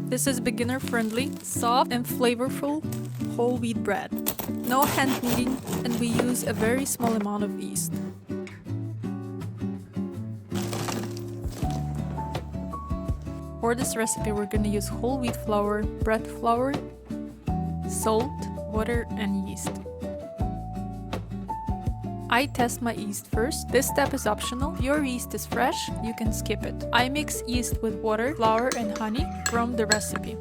This is beginner-friendly, soft and flavorful whole wheat bread. No hand kneading, and we use a very small amount of yeast. For this recipe, we're going to use whole wheat flour, bread flour, salt, water, and yeast. I test my yeast first. This step is optional. If your yeast is fresh, you can skip it. I mix yeast with water, flour, and honey from the recipe.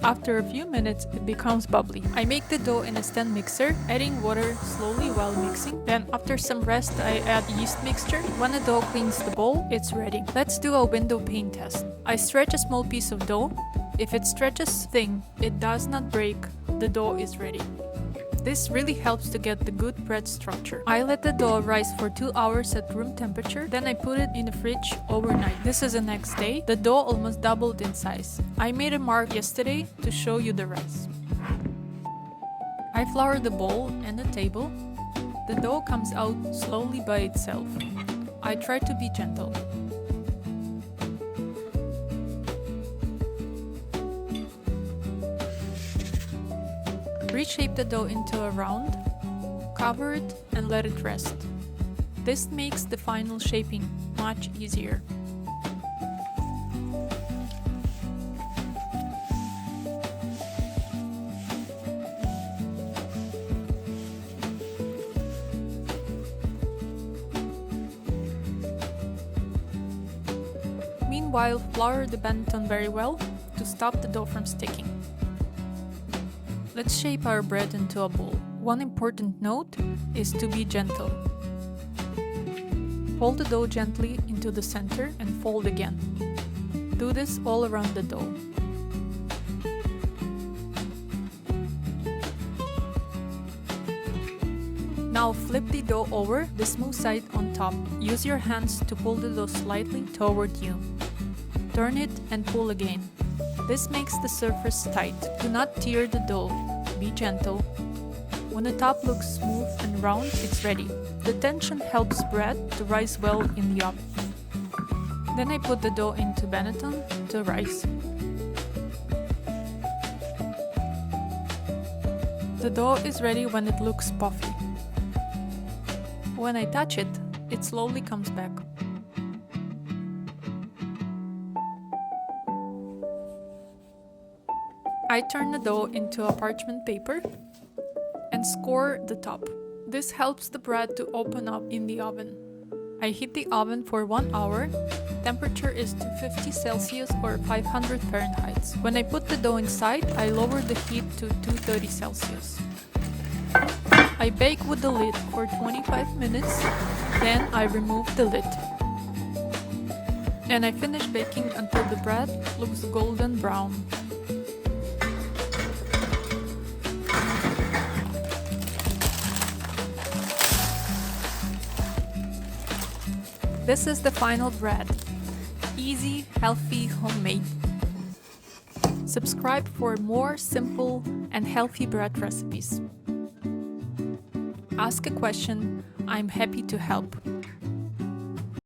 After a few minutes, it becomes bubbly. I make the dough in a stand mixer, adding water slowly while mixing. Then after some rest, I add yeast mixture. When the dough cleans the bowl, it's ready. Let's do a Windowpane test. I stretch a small piece of dough. If it stretches thin, it does not break, the dough is ready. This really helps to get the good bread structure. I let the dough rise for 2 hours at room temperature, then I put it in the fridge overnight. This is the next day. The dough almost doubled in size. I made a mark yesterday to show you the rise. I flour the bowl and the table. The dough comes out slowly by itself. I try to be gentle. Reshape the dough into a round, cover it and let it rest. This makes the final shaping much easier. Meanwhile, flour the Banneton very well to stop the dough from sticking. Let's shape our bread into a bowl. One important note is to be gentle. Fold the dough gently into the center and fold again. Do this all around the dough. Now flip the dough over the smooth side on top. Use your hands to pull the dough slightly toward you. Turn it and pull again. This makes the surface tight. Do not tear the dough. Be gentle. When the top looks smooth and round, it's ready. The tension helps bread to rise well in the oven. Then I put the dough into Banneton to rise. The dough is ready when it looks puffy. When I touch it, it slowly comes back. I turn the dough into a parchment paper and score the top. This helps the bread to open up in the oven. I heat the oven for 1 hour. Temperature is 250 Celsius or 500 Fahrenheit. When I put the dough inside, I lower the heat to 230 Celsius. I bake with the lid for 25 minutes, then I remove the lid. And I finish baking until the bread looks golden brown. This is the final bread. Easy, healthy, homemade. Subscribe for more simple and healthy bread recipes. Ask a question, I'm happy to help.